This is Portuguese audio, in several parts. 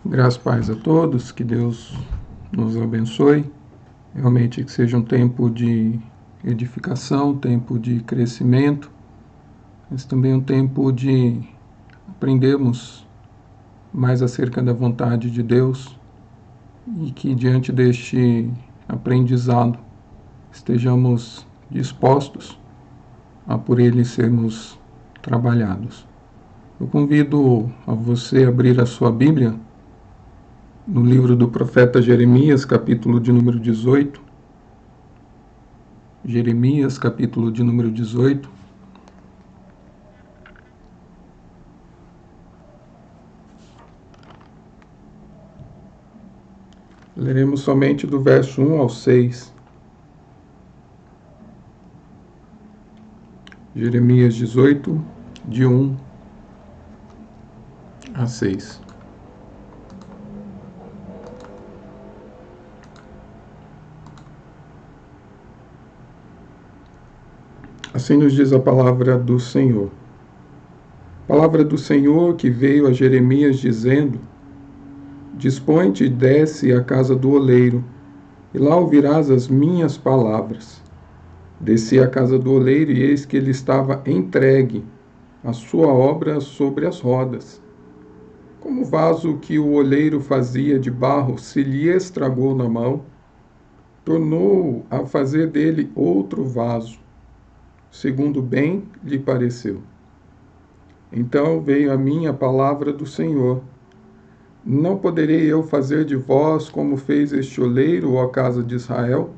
Graças e paz a todos, que Deus nos abençoe. Realmente que seja um tempo de edificação, tempo de crescimento, mas também um tempo de aprendermos mais acerca da vontade de Deus e que diante deste aprendizado estejamos dispostos a por ele sermos trabalhados. Eu convido a você a abrir a sua Bíblia no livro do profeta Jeremias, capítulo de número 18. Jeremias, capítulo de número 18. Leremos somente do verso 1 ao 6. Jeremias 18, de 1 a 6. Assim nos diz a palavra do Senhor. Palavra do Senhor que veio a Jeremias dizendo: Dispõe-te e desce à casa do oleiro, e lá ouvirás as minhas palavras. Desci à casa do oleiro, e eis que ele estava entregue, a sua obra sobre as rodas. Como o vaso que o oleiro fazia de barro se lhe estragou na mão, tornou a fazer dele outro vaso, segundo bem lhe pareceu. Então veio a mim a palavra do Senhor: Não poderei eu fazer de vós como fez este oleiro, ó casa de Israel?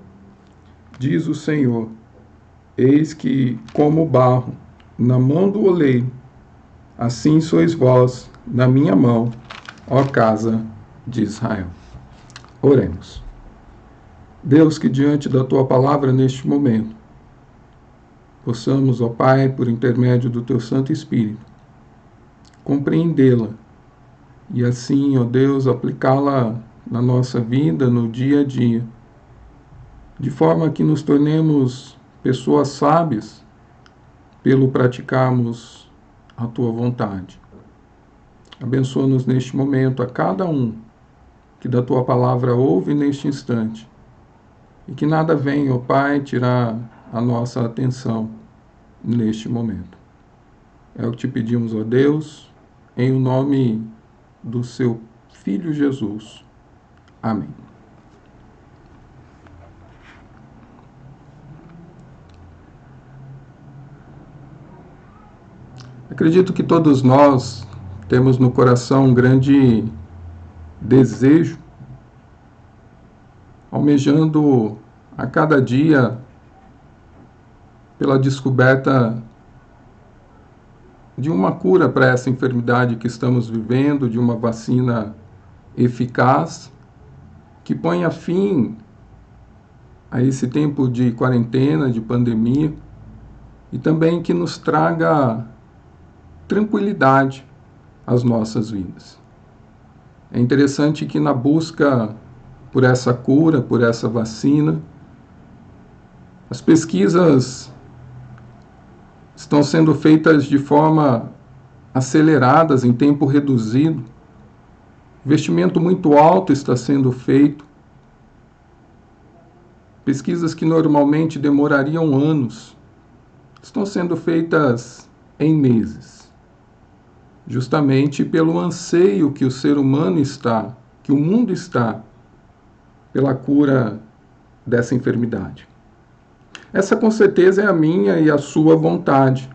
Diz o Senhor: Eis que, como barro na mão do oleiro, assim sois vós na minha mão, ó casa de Israel. Oremos. Deus, que diante da tua palavra neste momento, possamos, ó Pai, por intermédio do teu Santo Espírito, compreendê-la e assim, ó Deus, aplicá-la na nossa vida, no dia a dia, de forma que nos tornemos pessoas sábias pelo praticarmos a tua vontade. Abençoa-nos neste momento a cada um que da tua palavra ouve neste instante e que nada venha, ó Pai, tirar a nossa atenção neste momento. É o que te pedimos, ó Deus, em o nome do seu Filho Jesus. Amém. Acredito que todos nós temos no coração um grande desejo, almejando a cada dia pela descoberta de uma cura para essa enfermidade que estamos vivendo, de uma vacina eficaz, que ponha fim a esse tempo de quarentena, de pandemia, e também que nos traga tranquilidade às nossas vidas. É interessante que na busca por essa cura, por essa vacina, as pesquisas estão sendo feitas de forma aceleradas, em tempo reduzido. Investimento muito alto está sendo feito. Pesquisas que normalmente demorariam anos estão sendo feitas em meses, justamente pelo anseio que o ser humano está, que o mundo está, pela cura dessa enfermidade. Essa com certeza é a minha e a sua vontade.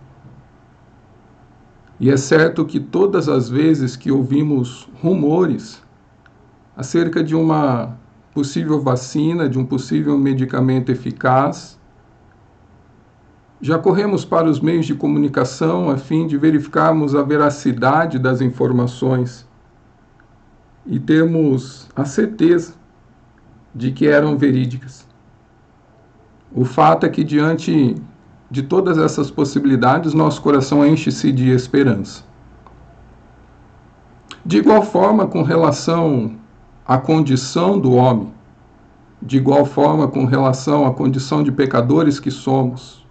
E é certo que todas as vezes que ouvimos rumores acerca de uma possível vacina, de um possível medicamento eficaz, já corremos para os meios de comunicação a fim de verificarmos a veracidade das informações e termos a certeza de que eram verídicas. O fato é que, diante de todas essas possibilidades, nosso coração enche-se de esperança. De igual forma, com relação à condição do homem, de igual forma com relação à condição de pecadores que somos,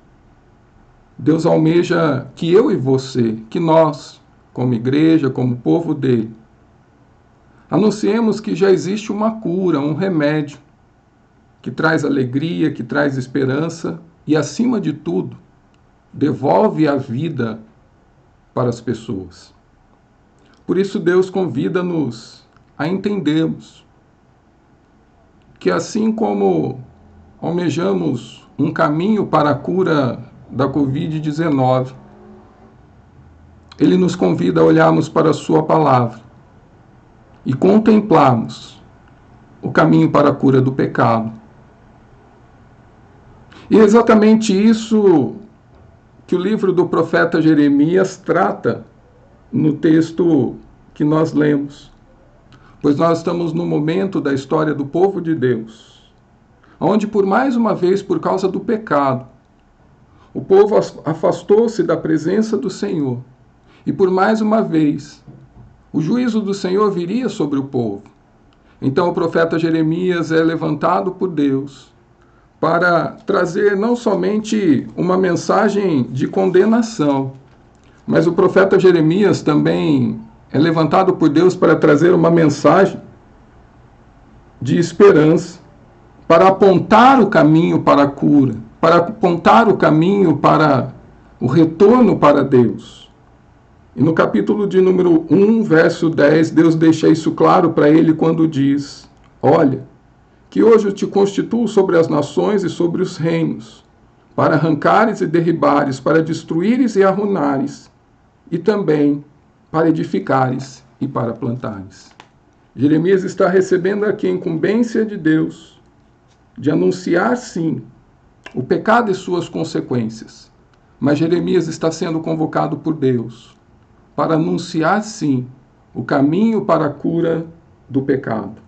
Deus almeja que eu e você, que nós, como igreja, como povo dele, Anunciemos que já existe uma cura, um remédio, que traz alegria, que traz esperança e, acima de tudo, devolve a vida para as pessoas. Por isso, Deus convida-nos a entendermos que, assim como almejamos um caminho para a cura da Covid-19, Ele nos convida a olharmos para a Sua palavra e contemplarmos o caminho para a cura do pecado. E é exatamente isso que o livro do profeta Jeremias trata no texto que nós lemos. Pois nós estamos no momento da história do povo de Deus, onde por mais uma vez, por causa do pecado, o povo afastou-se da presença do Senhor. E por mais uma vez, o juízo do Senhor viria sobre o povo. Então o profeta Jeremias é levantado por Deus para trazer não somente uma mensagem de condenação, mas o profeta Jeremias também é levantado por Deus para trazer uma mensagem de esperança, para apontar o caminho para a cura, para apontar o caminho para o retorno para Deus. E no capítulo de número 1, verso 10, Deus deixa isso claro para ele quando diz: olha, que hoje eu te constituo sobre as nações e sobre os reinos, para arrancares e derribares, para destruíres e arruinares, e também para edificares e para plantares. Jeremias está recebendo aqui a incumbência de Deus de anunciar, sim, o pecado e suas consequências. Mas Jeremias está sendo convocado por Deus para anunciar, sim, o caminho para a cura do pecado.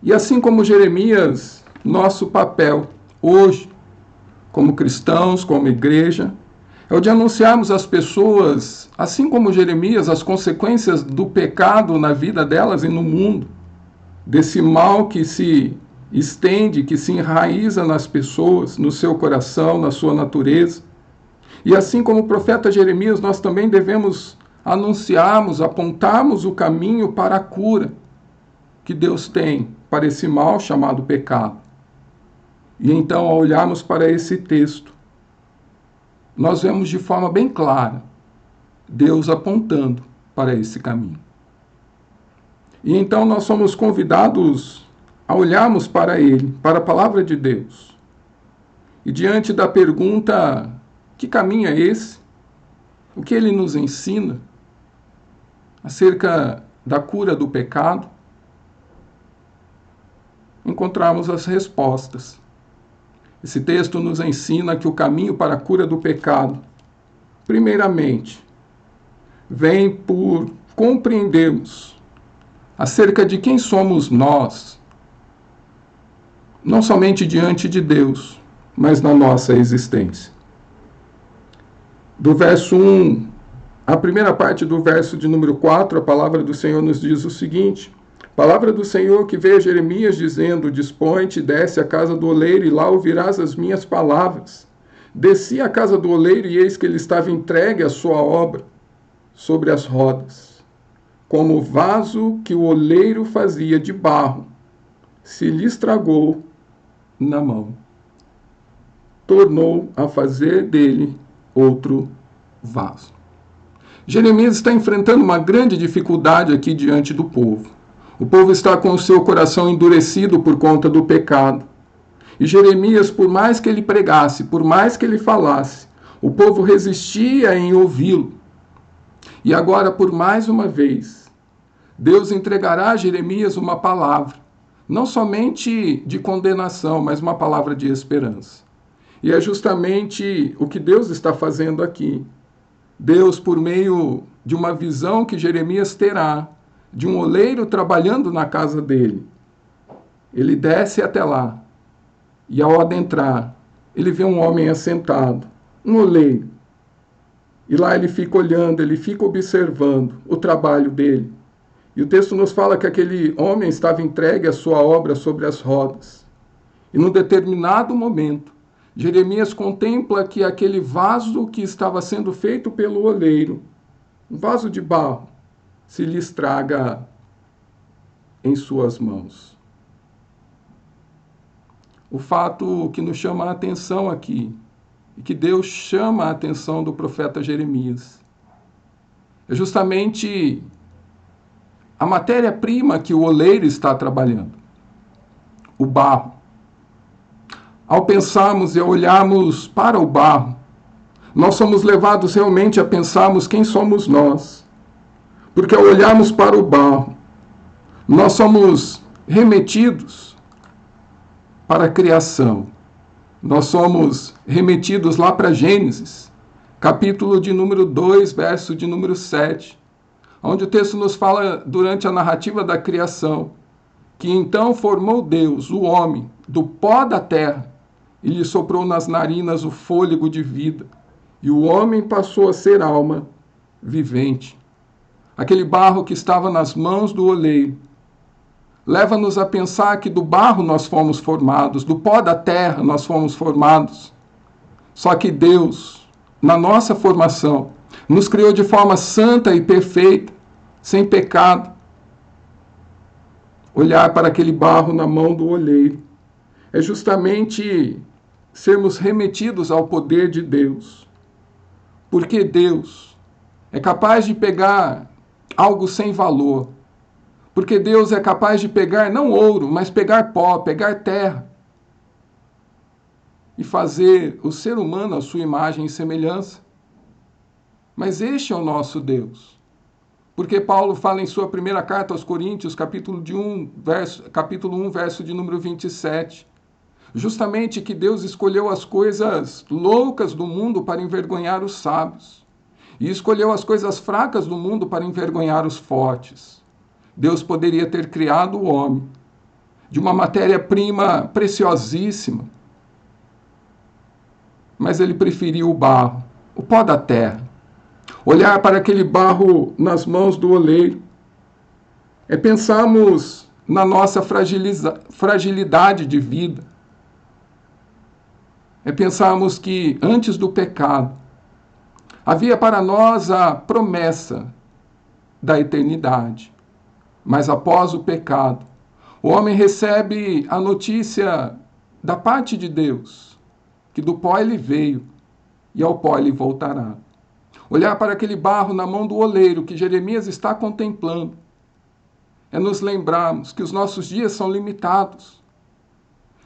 E assim como Jeremias, nosso papel hoje, como cristãos, como igreja, é o de anunciarmos às pessoas, assim como Jeremias, as consequências do pecado na vida delas e no mundo, desse mal que se estende, que se enraiza nas pessoas, no seu coração, na sua natureza. E assim como o profeta Jeremias, nós também devemos anunciarmos, apontarmos o caminho para a cura que Deus tem para esse mal chamado pecado. E então, ao olharmos para esse texto, nós vemos de forma bem clara Deus apontando para esse caminho. E então nós somos convidados a olharmos para Ele, para a palavra de Deus. E diante da pergunta, que caminho é esse? O que Ele nos ensina acerca da cura do pecado? Encontramos as respostas. Esse texto nos ensina que o caminho para a cura do pecado, primeiramente, vem por compreendermos acerca de quem somos nós, não somente diante de Deus, mas na nossa existência. Do verso 1, a primeira parte do verso de número 4, a palavra do Senhor nos diz o seguinte: palavra do Senhor que veio a Jeremias dizendo: dispõe-te, desce à casa do oleiro, e lá ouvirás as minhas palavras. Desci à casa do oleiro, e eis que ele estava entregue à sua obra sobre as rodas, como o vaso que o oleiro fazia de barro, se lhe estragou na mão. Tornou a fazer dele outro vaso. Jeremias está enfrentando uma grande dificuldade aqui diante do povo. O povo está com o seu coração endurecido por conta do pecado. E Jeremias, por mais que ele pregasse, por mais que ele falasse, o povo resistia em ouvi-lo. E agora, por mais uma vez, Deus entregará a Jeremias uma palavra, não somente de condenação, mas uma palavra de esperança. E é justamente o que Deus está fazendo aqui. Deus, por meio de uma visão que Jeremias terá, de um oleiro trabalhando na casa dele, ele desce até lá, e ao adentrar, ele vê um homem assentado, um oleiro. E lá ele fica olhando, ele fica observando o trabalho dele. E o texto nos fala que aquele homem estava entregue à sua obra sobre as rodas. E num determinado momento, Jeremias contempla que aquele vaso que estava sendo feito pelo oleiro, um vaso de barro, se lhe estraga em suas mãos. O fato que nos chama a atenção aqui, e que Deus chama a atenção do profeta Jeremias, é justamente a matéria-prima que o oleiro está trabalhando, o barro. Ao pensarmos e olharmos para o barro, nós somos levados realmente a pensarmos quem somos nós. Porque ao olharmos para o barro, nós somos remetidos para a criação. Nós somos remetidos lá para Gênesis, capítulo de número 2, verso de número 7, onde o texto nos fala, durante a narrativa da criação, que então formou Deus, o homem, do pó da terra, e lhe soprou nas narinas o fôlego de vida, e o homem passou a ser alma vivente. Aquele barro que estava nas mãos do oleiro leva-nos a pensar que do barro nós fomos formados, do pó da terra nós fomos formados. Só que Deus, na nossa formação, nos criou de forma santa e perfeita, sem pecado. Olhar para aquele barro na mão do oleiro é justamente sermos remetidos ao poder de Deus. Porque Deus é capaz de pegar algo sem valor. Porque Deus é capaz de pegar não ouro, mas pegar pó, pegar terra e fazer o ser humano à sua imagem e semelhança. Mas este é o nosso Deus. Porque Paulo fala em sua primeira carta aos Coríntios, capítulo 1, verso de número 27, justamente que Deus escolheu as coisas loucas do mundo para envergonhar os sábios, e escolheu as coisas fracas do mundo para envergonhar os fortes. Deus poderia ter criado o homem de uma matéria-prima preciosíssima, mas ele preferiu o barro, o pó da terra. Olhar para aquele barro nas mãos do oleiro é pensarmos na nossa fragilidade de vida. É pensarmos que antes do pecado havia para nós a promessa da eternidade. Mas após o pecado, o homem recebe a notícia da parte de Deus, que do pó ele veio e ao pó ele voltará. Olhar para aquele barro na mão do oleiro que Jeremias está contemplando é nos lembrarmos que os nossos dias são limitados.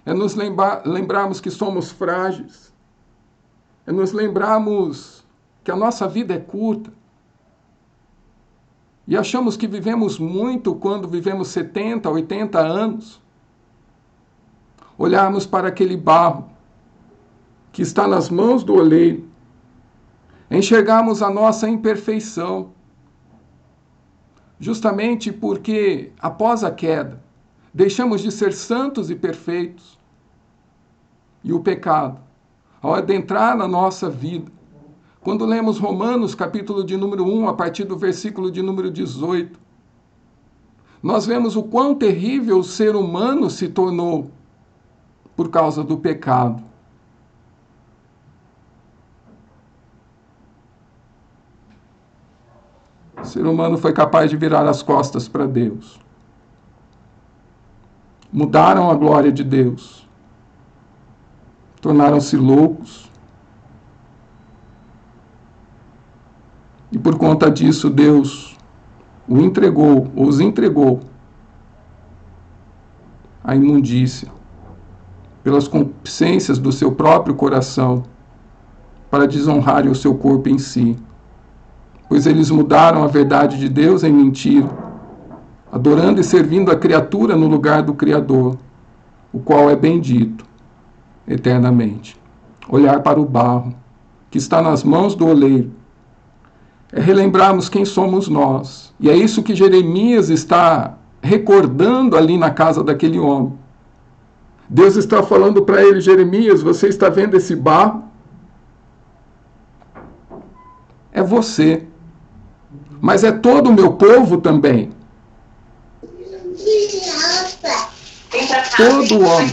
É nos lembrarmos que somos frágeis. É nos lembrarmos que a nossa vida é curta. E achamos que vivemos muito quando vivemos 70, 80 anos. Olharmos para aquele barro que está nas mãos do oleiro, enxergarmos a nossa imperfeição, justamente porque, após a queda, deixamos de ser santos e perfeitos. E o pecado, ao adentrar na nossa vida, quando lemos Romanos, capítulo de número 1, a partir do versículo de número 18, nós vemos o quão terrível o ser humano se tornou por causa do pecado. O ser humano foi capaz de virar as costas para Deus. Mudaram a glória de Deus. Tornaram-se loucos. E por conta disso, Deus os entregou à imundícia, pelas concupiscências do seu próprio coração, para desonrarem o seu corpo em si. Pois eles mudaram a verdade de Deus em mentira, adorando e servindo a criatura no lugar do Criador, o qual é bendito eternamente. Olhar para o barro, que está nas mãos do oleiro, é relembrarmos quem somos nós. E é isso que Jeremias está recordando ali na casa daquele homem. Deus está falando para ele: Jeremias, você está vendo esse barro? É você. Mas é todo o meu povo também. Todo homem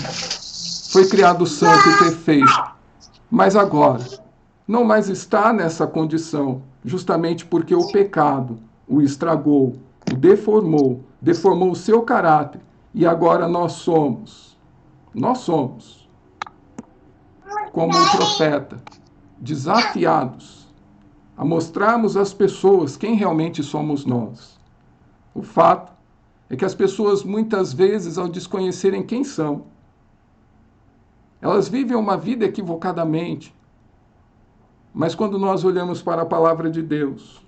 foi criado santo e perfeito. Mas agora, não mais está nessa condição, justamente porque o pecado o estragou, o deformou deformou o seu caráter, e agora nós somos, como um profeta, desafiados a mostrarmos às pessoas quem realmente somos nós. O fato é que as pessoas, muitas vezes, ao desconhecerem quem são, elas vivem uma vida equivocadamente. Mas quando nós olhamos para a palavra de Deus,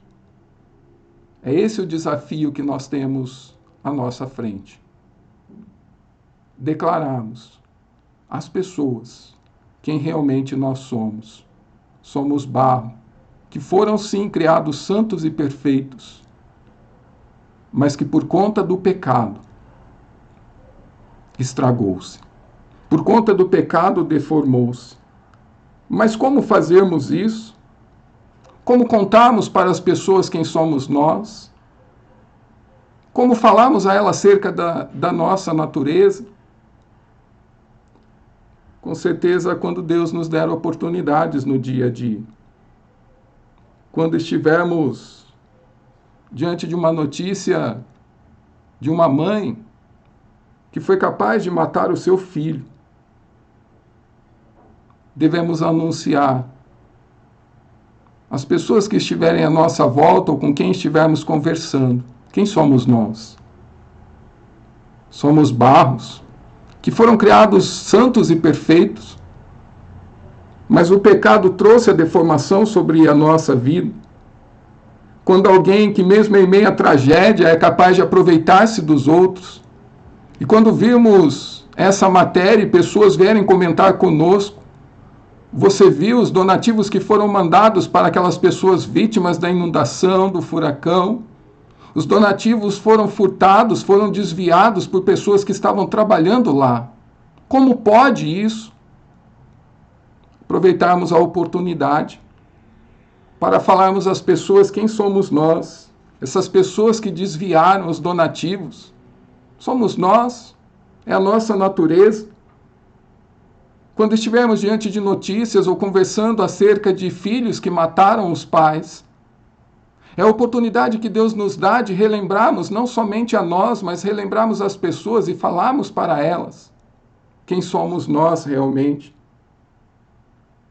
é esse o desafio que nós temos à nossa frente. Declararmos às pessoas quem realmente nós somos. Somos barro, que foram sim criados santos e perfeitos, mas que por conta do pecado estragou-se. Por conta do pecado deformou-se. Mas como fazermos isso? Como contarmos para as pessoas quem somos nós? Como falarmos a elas acerca da nossa natureza? Com certeza, quando Deus nos der oportunidades no dia a dia. Quando estivermos diante de uma notícia de uma mãe que foi capaz de matar o seu filho, devemos anunciar às pessoas que estiverem à nossa volta ou com quem estivermos conversando. Quem somos nós? Somos barros que foram criados santos e perfeitos, mas o pecado trouxe a deformação sobre a nossa vida. Quando alguém que mesmo em meio à tragédia é capaz de aproveitar-se dos outros, e quando vimos essa matéria e pessoas vierem comentar conosco, você viu os donativos que foram mandados para aquelas pessoas vítimas da inundação, do furacão. Os donativos foram furtados, foram desviados por pessoas que estavam trabalhando lá. Como pode isso? Aproveitarmos a oportunidade para falarmos às pessoas quem somos nós. Essas pessoas que desviaram os donativos. Somos nós, é a nossa natureza. Quando estivermos diante de notícias ou conversando acerca de filhos que mataram os pais, é a oportunidade que Deus nos dá de relembrarmos não somente a nós, mas relembrarmos as pessoas e falarmos para elas quem somos nós realmente.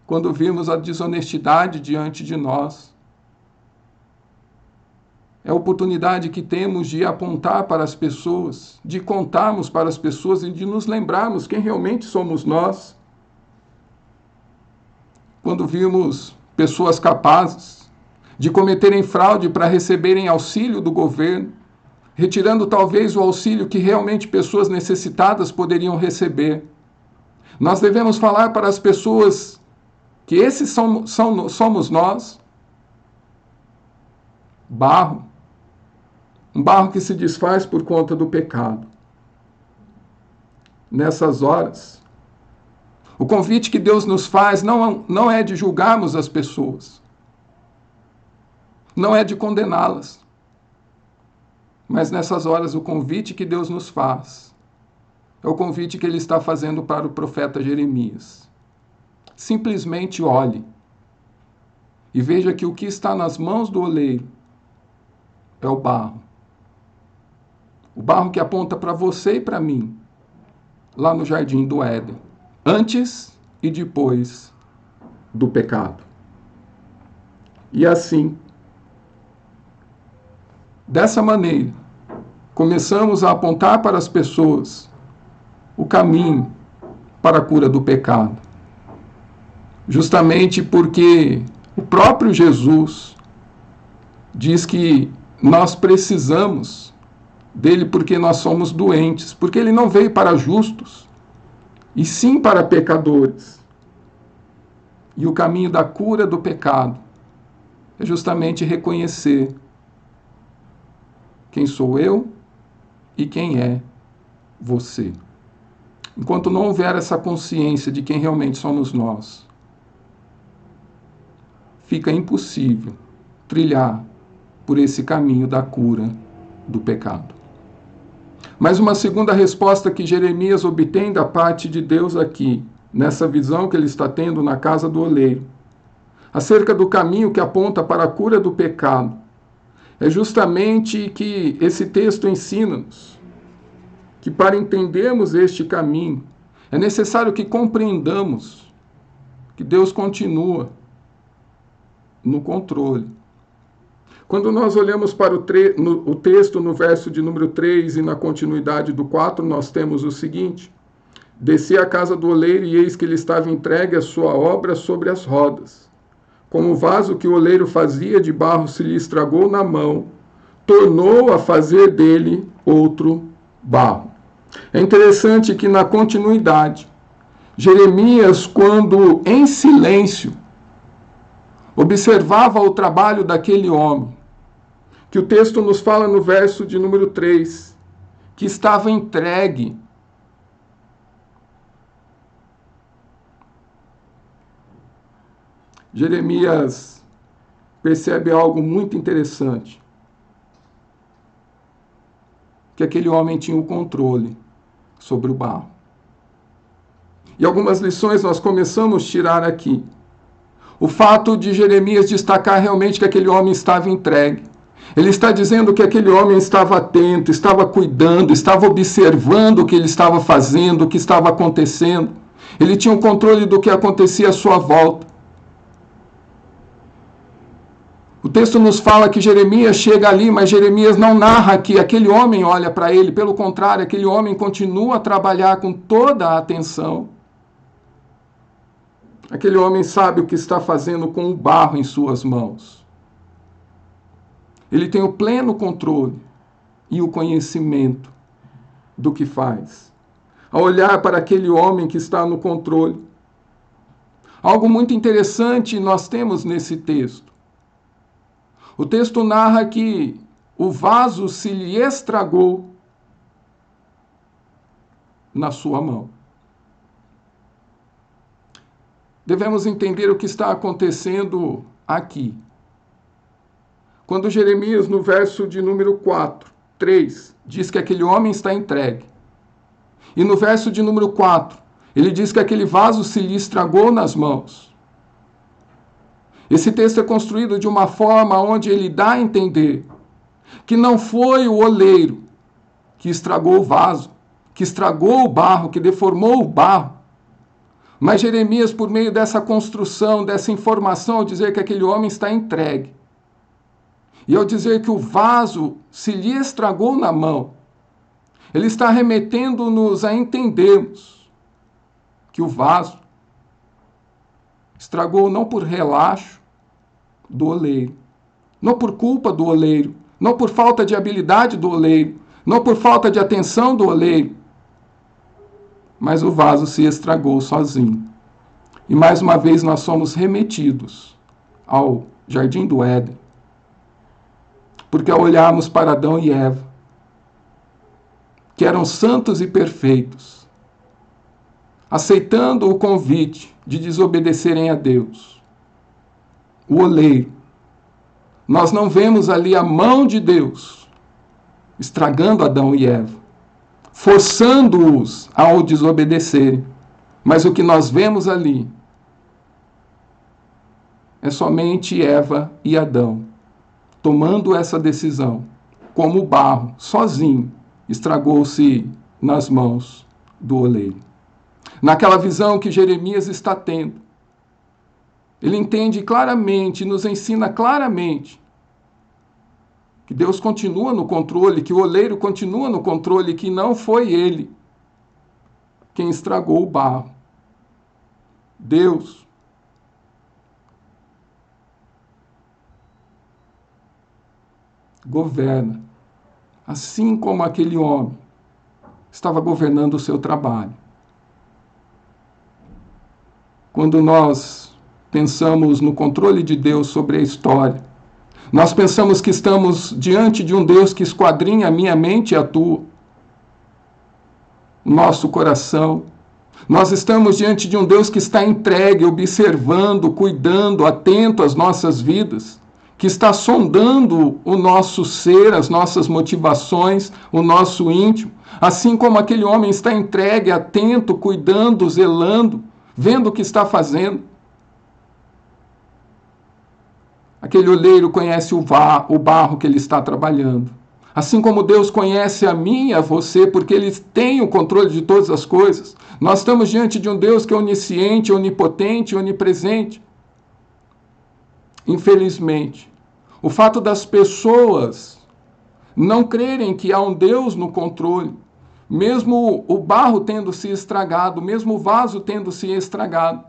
Quando vimos a desonestidade diante de nós, é a oportunidade que temos de apontar para as pessoas, de contarmos para as pessoas e de nos lembrarmos quem realmente somos nós. Quando vimos pessoas capazes de cometerem fraude para receberem auxílio do governo, retirando talvez o auxílio que realmente pessoas necessitadas poderiam receber, nós devemos falar para as pessoas que esses somos nós, barro, um barro que se desfaz por conta do pecado. Nessas horas, o convite que Deus nos faz não é de julgarmos as pessoas, não é de condená-las, mas nessas horas o convite que Deus nos faz é o convite que Ele está fazendo para o profeta Jeremias. Simplesmente olhe e veja que o que está nas mãos do oleiro é o barro que aponta para você e para mim, lá no jardim do Éden, antes e depois do pecado. E assim, dessa maneira, começamos a apontar para as pessoas o caminho para a cura do pecado. Justamente porque o próprio Jesus diz que nós precisamos dele porque nós somos doentes, porque ele não veio para justos, e sim para pecadores. E o caminho da cura do pecado é justamente reconhecer quem sou eu e quem é você. Enquanto não houver essa consciência de quem realmente somos nós, fica impossível trilhar por esse caminho da cura do pecado. Mas uma segunda resposta que Jeremias obtém da parte de Deus aqui, nessa visão que ele está tendo na casa do oleiro, acerca do caminho que aponta para a cura do pecado, É justamente que esse texto ensina-nos que para entendermos este caminho, é necessário que compreendamos que Deus continua no controle. Quando nós olhamos para o texto no verso de número 3 e na continuidade do 4, nós temos o seguinte: desci à casa do oleiro e eis que ele estava entregue a sua obra sobre as rodas. Como o vaso que o oleiro fazia de barro se lhe estragou na mão, tornou a fazer dele outro barro. É interessante que na continuidade, Jeremias, quando em silêncio, observava o trabalho daquele homem, que o texto nos fala no verso de número 3, que estava entregue. Jeremias percebe algo muito interessante, que aquele homem tinha o controle sobre o barro. E algumas lições nós começamos a tirar aqui. O fato de Jeremias destacar realmente que aquele homem estava entregue. Ele está dizendo que aquele homem estava atento, estava cuidando, estava observando o que ele estava fazendo, o que estava acontecendo. Ele tinha o controle do que acontecia à sua volta. O texto nos fala que Jeremias chega ali, mas Jeremias não narra que aquele homem olha para ele. Pelo contrário, aquele homem continua a trabalhar com toda a atenção. Aquele homem sabe o que está fazendo com o barro em suas mãos. Ele tem o pleno controle e o conhecimento do que faz. Ao olhar para aquele homem que está no controle, algo muito interessante nós temos nesse texto. O texto narra que o vaso se lhe estragou na sua mão. Devemos entender o que está acontecendo aqui. Quando Jeremias, no verso de número 3, diz que aquele homem está entregue. E no verso de número 4, ele diz que aquele vaso se lhe estragou nas mãos. Esse texto é construído de uma forma onde ele dá a entender que não foi o oleiro que estragou o vaso, que estragou o barro, que deformou o barro. Mas Jeremias, por meio dessa construção, dessa informação, ao dizer que aquele homem está entregue, e ao dizer que o vaso se lhe estragou na mão, ele está remetendo-nos a entendermos que o vaso estragou não por relaxo do oleiro, não por culpa do oleiro, não por falta de habilidade do oleiro, não por falta de atenção do oleiro, mas o vaso se estragou sozinho. E mais uma vez nós somos remetidos ao Jardim do Éden, porque ao olharmos para Adão e Eva, que eram santos e perfeitos, aceitando o convite de desobedecerem a Deus, o oleiro, nós não vemos ali a mão de Deus estragando Adão e Eva, forçando-os ao desobedecerem, mas o que nós vemos ali é somente Eva e Adão tomando essa decisão, como o barro, sozinho, estragou-se nas mãos do oleiro. Naquela visão que Jeremias está tendo, ele entende claramente, nos ensina claramente que Deus continua no controle, que o oleiro continua no controle, que não foi ele quem estragou o barro. Deus governa, assim como aquele homem estava governando o seu trabalho. Quando nós pensamos no controle de Deus sobre a história, nós pensamos que estamos diante de um Deus que esquadrinha a minha mente e a tua, o nosso coração. Nós estamos diante de um Deus que está entregue, observando, cuidando, atento às nossas vidas, que está sondando o nosso ser, as nossas motivações, o nosso íntimo, assim como aquele homem está entregue, atento, cuidando, zelando, vendo o que está fazendo. Aquele oleiro conhece o barro que ele está trabalhando. Assim como Deus conhece a mim e a você, porque Ele tem o controle de todas as coisas. Nós estamos diante de um Deus que é onisciente, onipotente, onipresente. Infelizmente, o fato das pessoas não crerem que há um Deus no controle, mesmo o barro tendo se estragado, mesmo o vaso tendo se estragado,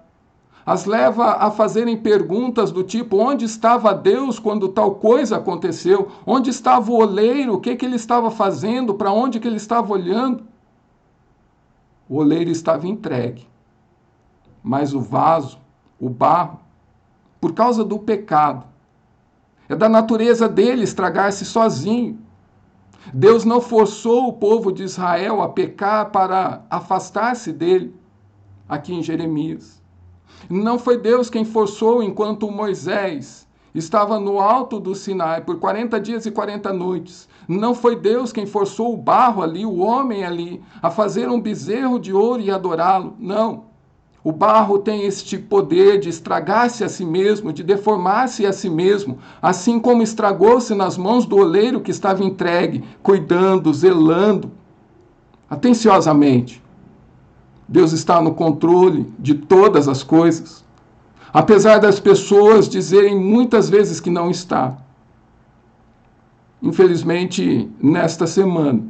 as leva a fazerem perguntas do tipo: onde estava Deus quando tal coisa aconteceu? Onde estava o oleiro? O que ele estava fazendo? Para onde que ele estava olhando? O oleiro estava entregue, mas o vaso, o barro, por causa do pecado, é da natureza dele estragar-se sozinho. Deus não forçou o povo de Israel a pecar para afastar-se dele, aqui em Jeremias. Não foi Deus quem forçou enquanto Moisés estava no alto do Sinai por 40 dias e 40 noites. Não foi Deus quem forçou o barro ali, o homem ali, a fazer um bezerro de ouro e adorá-lo. Não. O barro tem este poder de estragar-se a si mesmo, de deformar-se a si mesmo, assim como estragou-se nas mãos do oleiro que estava entregue, cuidando, zelando, atenciosamente. Deus está no controle de todas as coisas, apesar das pessoas dizerem muitas vezes que não está. Infelizmente, nesta semana,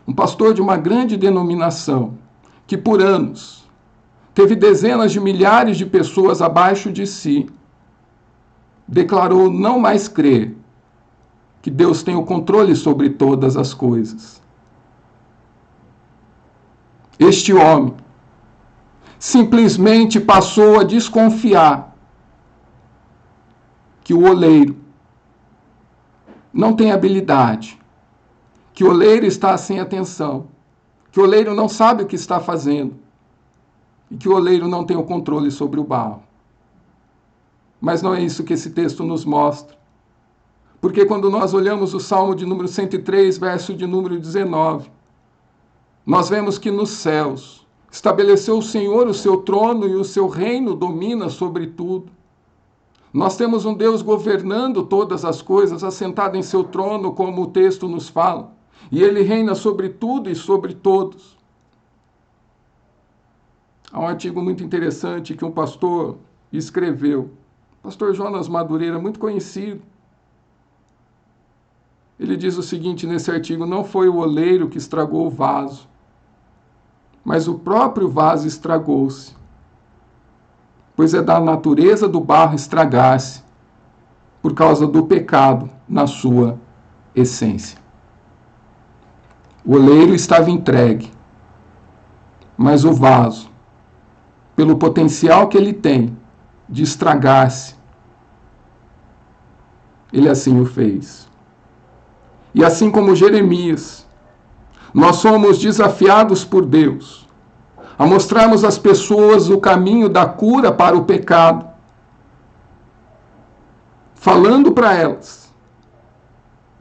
um pastor de uma grande denominação, que por anos teve dezenas de milhares de pessoas abaixo de si, declarou não mais crer que Deus tem o controle sobre todas as coisas. Este homem simplesmente passou a desconfiar que o oleiro não tem habilidade, que o oleiro está sem atenção, que o oleiro não sabe o que está fazendo e que o oleiro não tem o controle sobre o barro. Mas não é isso que esse texto nos mostra. Porque quando nós olhamos o Salmo de número 103, verso de número 19, nós vemos que nos céus estabeleceu o Senhor o seu trono e o seu reino domina sobre tudo. Nós temos um Deus governando todas as coisas, assentado em seu trono, como o texto nos fala. E ele reina sobre tudo e sobre todos. Há um artigo muito interessante que um pastor escreveu. Pastor Jonas Madureira, muito conhecido. Ele diz o seguinte nesse artigo: não foi o oleiro que estragou o vaso, mas o próprio vaso estragou-se, pois é da natureza do barro estragar-se, por causa do pecado na sua essência. O oleiro estava entregue, mas o vaso, pelo potencial que ele tem de estragar-se, ele assim o fez. E assim como Jeremias, nós somos desafiados por Deus a mostrarmos às pessoas o caminho da cura para o pecado, falando para elas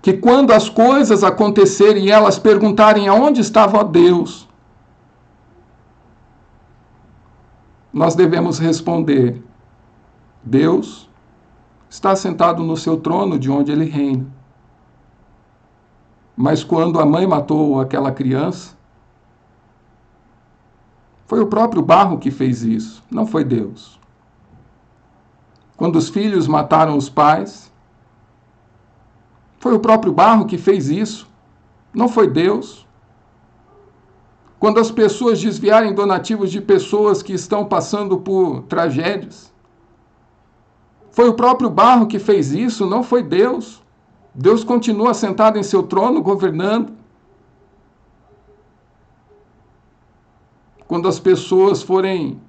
que quando as coisas acontecerem e elas perguntarem aonde estava Deus, nós devemos responder: Deus está sentado no seu trono de onde ele reina. Mas quando a mãe matou aquela criança, foi o próprio barro que fez isso, não foi Deus. Quando os filhos mataram os pais, foi o próprio barro que fez isso, não foi Deus. Quando as pessoas desviarem donativos de pessoas que estão passando por tragédias, foi o próprio barro que fez isso, não foi Deus. Deus continua sentado em seu trono, governando. Quando as pessoas forem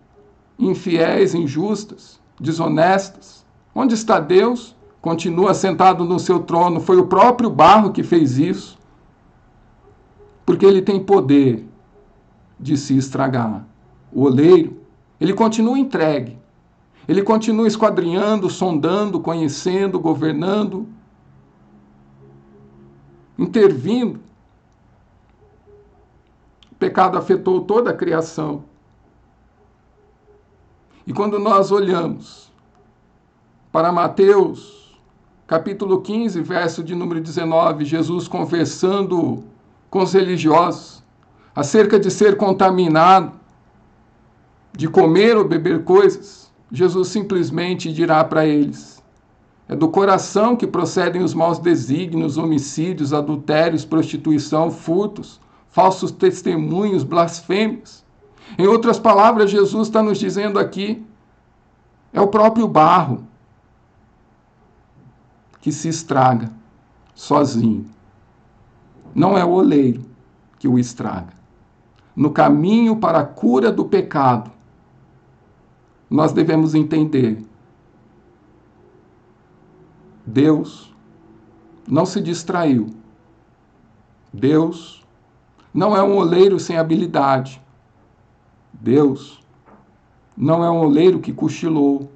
infiéis, injustas, desonestas, onde está Deus? Continua sentado no seu trono. Foi o próprio barro que fez isso, porque ele tem poder de se estragar. O oleiro, ele continua entregue. Ele continua esquadrinhando, sondando, conhecendo, governando, intervindo. O pecado afetou toda a criação. E quando nós olhamos para Mateus, capítulo 15, verso de número 19, Jesus conversando com os religiosos acerca de ser contaminado, de comer ou beber coisas, Jesus simplesmente dirá para eles: é do coração que procedem os maus desígnios, homicídios, adultérios, prostituição, furtos, falsos testemunhos, blasfêmias. Em outras palavras, Jesus está nos dizendo aqui, é o próprio barro que se estraga sozinho. Não é o oleiro que o estraga. No caminho para a cura do pecado, nós devemos entender: Deus não se distraiu. Deus não é um oleiro sem habilidade. Deus não é um oleiro que cochilou.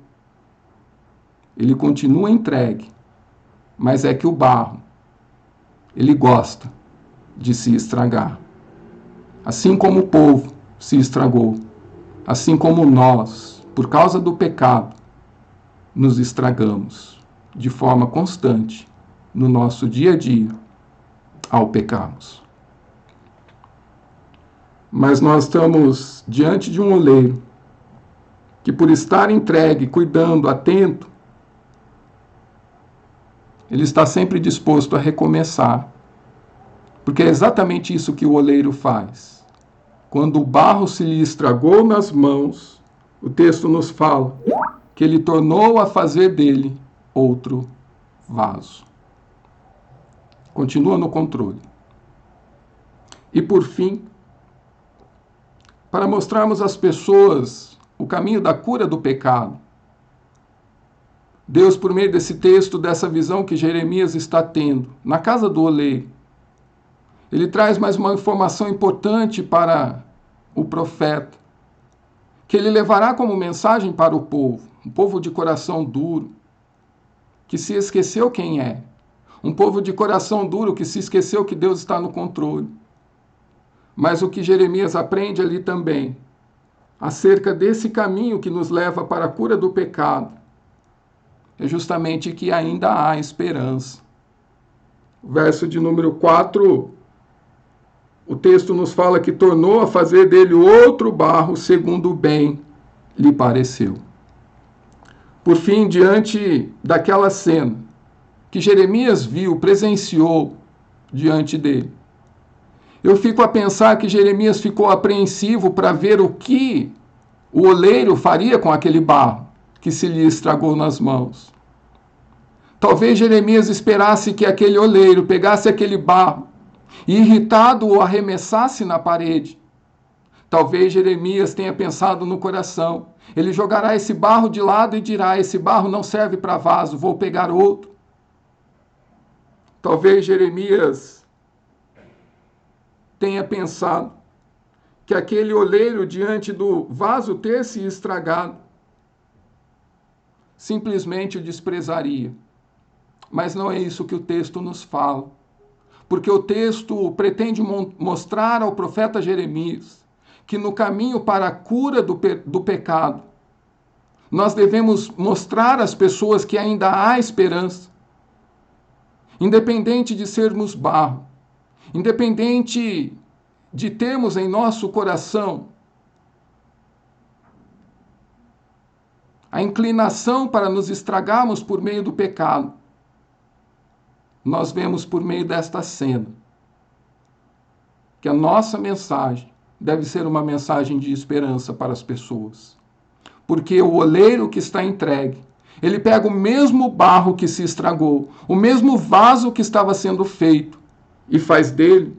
Ele continua entregue, mas é que o barro, ele gosta de se estragar. Assim como o povo se estragou, assim como nós, por causa do pecado, nos estragamos de forma constante no nosso dia a dia ao pecarmos. Mas nós estamos diante de um oleiro que, por estar entregue, cuidando, atento, ele está sempre disposto a recomeçar. Porque é exatamente isso que o oleiro faz. Quando o barro se lhe estragou nas mãos, o texto nos fala que ele tornou a fazer dele outro vaso. Continua no controle. E por fim, para mostrarmos às pessoas o caminho da cura do pecado, Deus, por meio desse texto, dessa visão que Jeremias está tendo, na casa do oleiro, ele traz mais uma informação importante para o profeta, que ele levará como mensagem para o povo, um povo de coração duro, que se esqueceu quem é, um povo de coração duro que se esqueceu que Deus está no controle. Mas o que Jeremias aprende ali também, acerca desse caminho que nos leva para a cura do pecado, é justamente que ainda há esperança. O verso de número 4, o texto nos fala que tornou a fazer dele outro barro segundo o bem lhe pareceu. Por fim, diante daquela cena que Jeremias viu, presenciou diante dele, eu fico a pensar que Jeremias ficou apreensivo para ver o que o oleiro faria com aquele barro que se lhe estragou nas mãos. Talvez Jeremias esperasse que aquele oleiro pegasse aquele barro e, irritado, o arremessasse na parede. Talvez Jeremias tenha pensado no coração: ele jogará esse barro de lado e dirá: esse barro não serve para vaso, vou pegar outro. Talvez Jeremias tenha pensado que aquele oleiro, diante do vaso ter se estragado, simplesmente o desprezaria. Mas não é isso que o texto nos fala. Porque o texto pretende mostrar ao profeta Jeremias que no caminho para a cura do pecado, nós devemos mostrar às pessoas que ainda há esperança. Independente de sermos barro, independente de termos em nosso coração a inclinação para nos estragarmos por meio do pecado, nós vemos por meio desta cena que a nossa mensagem deve ser uma mensagem de esperança para as pessoas. Porque o oleiro que está entregue, ele pega o mesmo barro que se estragou, o mesmo vaso que estava sendo feito, e faz dele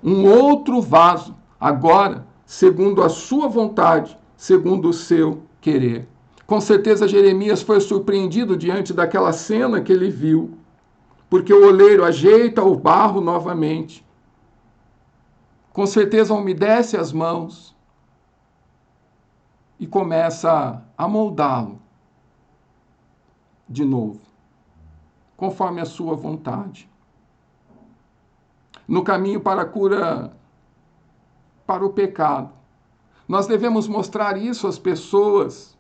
um outro vaso, agora, segundo a sua vontade, segundo o seu querer. Com certeza Jeremias foi surpreendido diante daquela cena que ele viu, porque o oleiro ajeita o barro novamente. Com certeza umedece as mãos e começa a moldá-lo de novo, conforme a sua vontade. No caminho para a cura, para o pecado, nós devemos mostrar isso às pessoas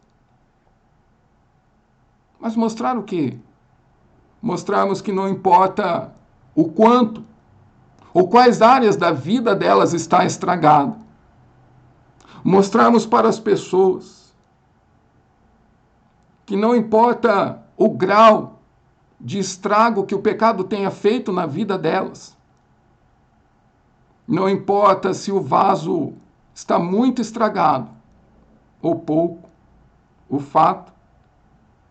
Mas mostrar o quê? Mostrarmos que não importa o quanto ou quais áreas da vida delas está estragada. Mostrarmos para as pessoas que não importa o grau de estrago que o pecado tenha feito na vida delas. Não importa se o vaso está muito estragado ou pouco. O fato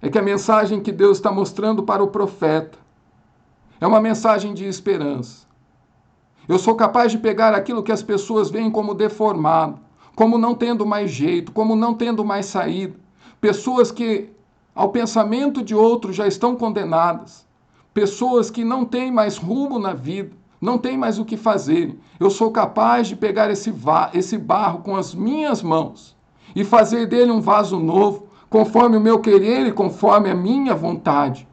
é que a mensagem que Deus está mostrando para o profeta é uma mensagem de esperança. Eu sou capaz de pegar aquilo que as pessoas veem como deformado, como não tendo mais jeito, como não tendo mais saída. Pessoas que, ao pensamento de outros, já estão condenadas. Pessoas que não têm mais rumo na vida, não têm mais o que fazer. Eu sou capaz de pegar esse barro com as minhas mãos e fazer dele um vaso novo, conforme o meu querer e conforme a minha vontade.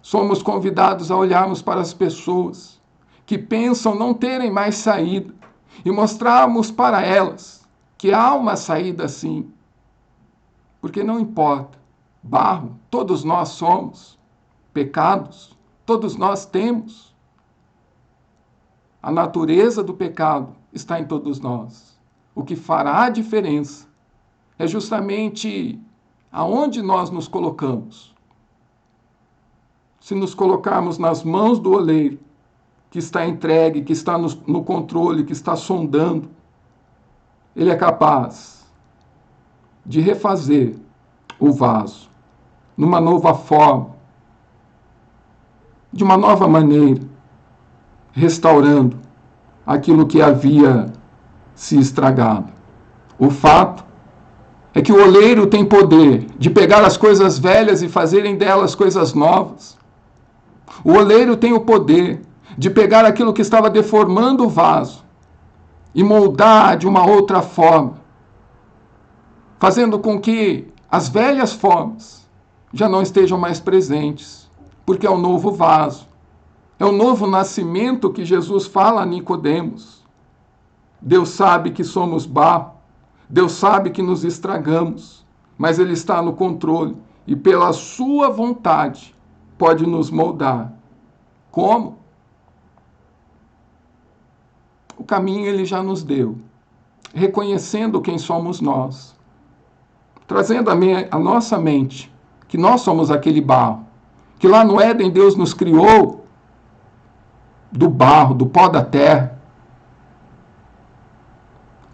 Somos convidados a olharmos para as pessoas que pensam não terem mais saída e mostrarmos para elas que há uma saída sim. Porque não importa, barro, todos nós somos, pecados, todos nós temos. A natureza do pecado está em todos nós. O que fará a diferença é justamente aonde nós nos colocamos. Se nos colocarmos nas mãos do oleiro, que está entregue, que está no controle, que está sondando, ele é capaz de refazer o vaso numa nova forma, de uma nova maneira, restaurando aquilo que havia se estragado. O fato é que o oleiro tem poder de pegar as coisas velhas e fazerem delas coisas novas. O oleiro tem o poder de pegar aquilo que estava deformando o vaso e moldar de uma outra forma, fazendo com que as velhas formas já não estejam mais presentes, porque é o novo vaso, é o novo nascimento que Jesus fala a Nicodemos. Deus sabe que somos barro, Deus sabe que nos estragamos, mas Ele está no controle e pela sua vontade pode nos moldar. Como? O caminho Ele já nos deu, reconhecendo quem somos nós, trazendo a nossa mente que nós somos aquele barro, que lá no Éden Deus nos criou do barro, do pó da terra,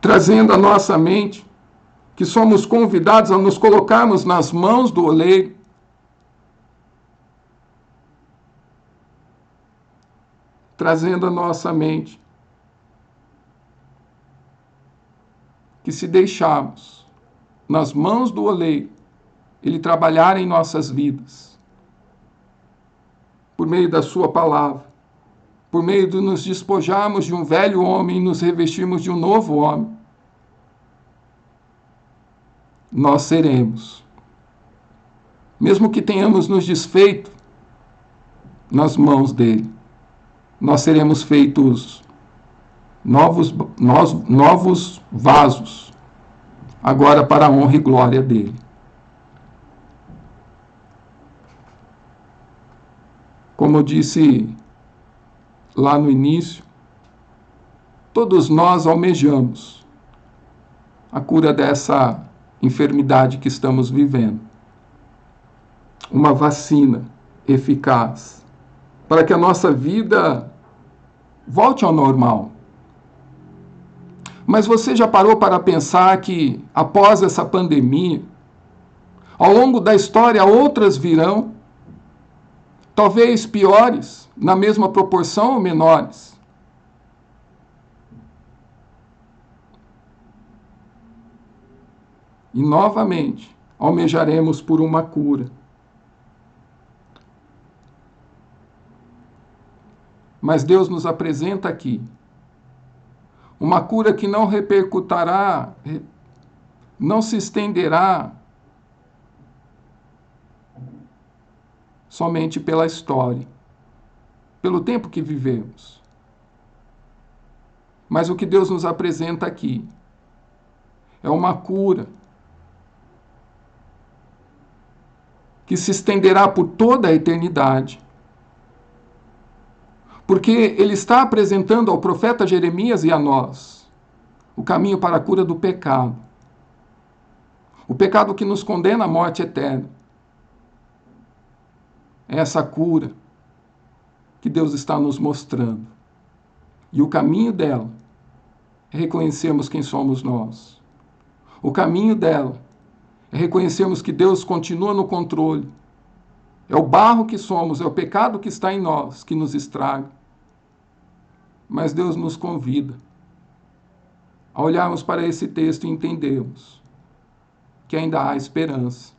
trazendo a nossa mente que somos convidados a nos colocarmos nas mãos do oleiro, trazendo a nossa mente que se deixarmos nas mãos do oleiro, ele trabalhar em nossas vidas, por meio da sua palavra, por meio de nos despojarmos de um velho homem e nos revestirmos de um novo homem, nós seremos, mesmo que tenhamos nos desfeito nas mãos dele, nós seremos feitos novos vasos, agora para a honra e glória dele. Como eu disse lá no início, todos nós almejamos a cura dessa enfermidade que estamos vivendo. Uma vacina eficaz para que a nossa vida volte ao normal. Mas você já parou para pensar que, após essa pandemia, ao longo da história, outras virão, talvez piores, na mesma proporção ou menores? E, novamente, almejaremos por uma cura. Mas Deus nos apresenta aqui uma cura que não repercutirá, não se estenderá somente pela história, pelo tempo que vivemos. Mas o que Deus nos apresenta aqui é uma cura que se estenderá por toda a eternidade. Porque ele está apresentando ao profeta Jeremias e a nós o caminho para a cura do pecado. O pecado que nos condena à morte eterna. É essa cura que Deus está nos mostrando. E o caminho dela é reconhecermos quem somos nós. O caminho dela é reconhecermos que Deus continua no controle. É o barro que somos, é o pecado que está em nós que nos estraga. Mas Deus nos convida a olharmos para esse texto e entendermos que ainda há esperança.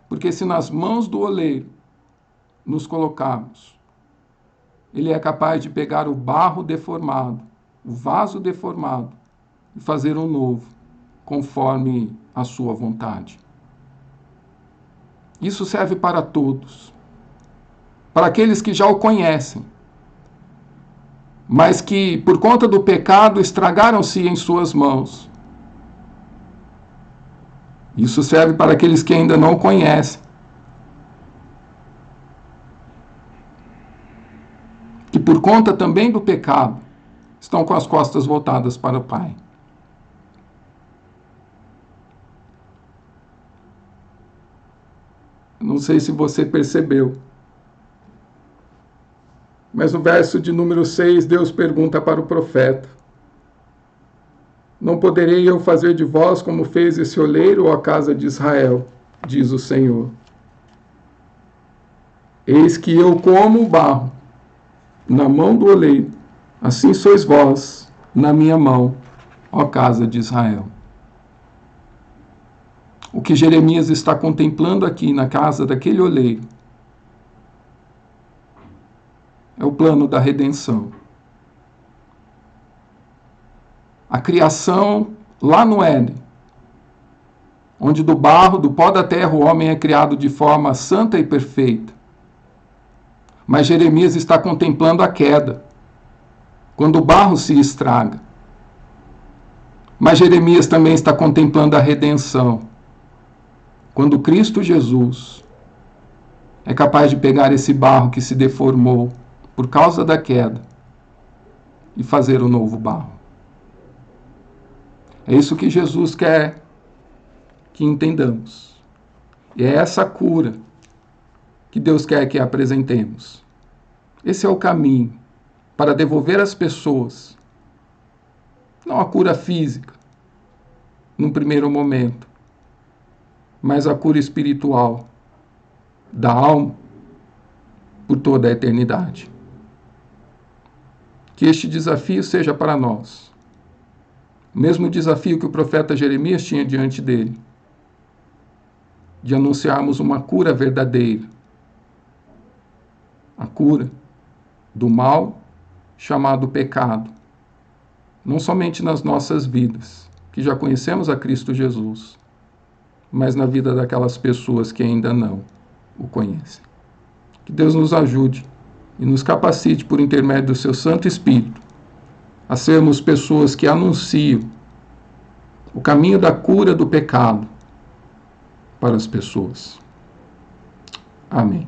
Porque se nas mãos do oleiro nos colocarmos, ele é capaz de pegar o barro deformado, o vaso deformado, e fazer um novo, conforme a sua vontade. Isso serve para todos. Para aqueles que já o conhecem, mas que, por conta do pecado, estragaram-se em suas mãos. Isso serve para aqueles que ainda não o conhecem, que por conta também do pecado, estão com as costas voltadas para o Pai. Não sei se você percebeu, mas no verso de número 6, Deus pergunta para o profeta: não poderei eu fazer de vós como fez esse oleiro ou a casa de Israel, diz o Senhor. Eis que eu como o barro na mão do oleiro, assim sois vós na minha mão, ó casa de Israel. O que Jeremias está contemplando aqui na casa daquele oleiro é o plano da redenção. A criação lá no Éden, onde do barro, do pó da terra, o homem é criado de forma santa e perfeita. Mas Jeremias está contemplando a queda, quando o barro se estraga. Mas Jeremias também está contemplando a redenção, quando Cristo Jesus é capaz de pegar esse barro que se deformou por causa da queda e fazer um novo barro. É isso que Jesus quer que entendamos. E é essa cura que Deus quer que apresentemos. Esse é o caminho para devolver às pessoas, não a cura física, num primeiro momento, mas a cura espiritual da alma por toda a eternidade. Que este desafio seja para nós o mesmo desafio que o profeta Jeremias tinha diante dele, de anunciarmos uma cura verdadeira, a cura do mal chamado pecado, não somente nas nossas vidas, que já conhecemos a Cristo Jesus, mas na vida daquelas pessoas que ainda não o conhecem. Que Deus nos ajude e nos capacite, por intermédio do seu Santo Espírito, a sermos pessoas que anunciam o caminho da cura do pecado para as pessoas. Amém.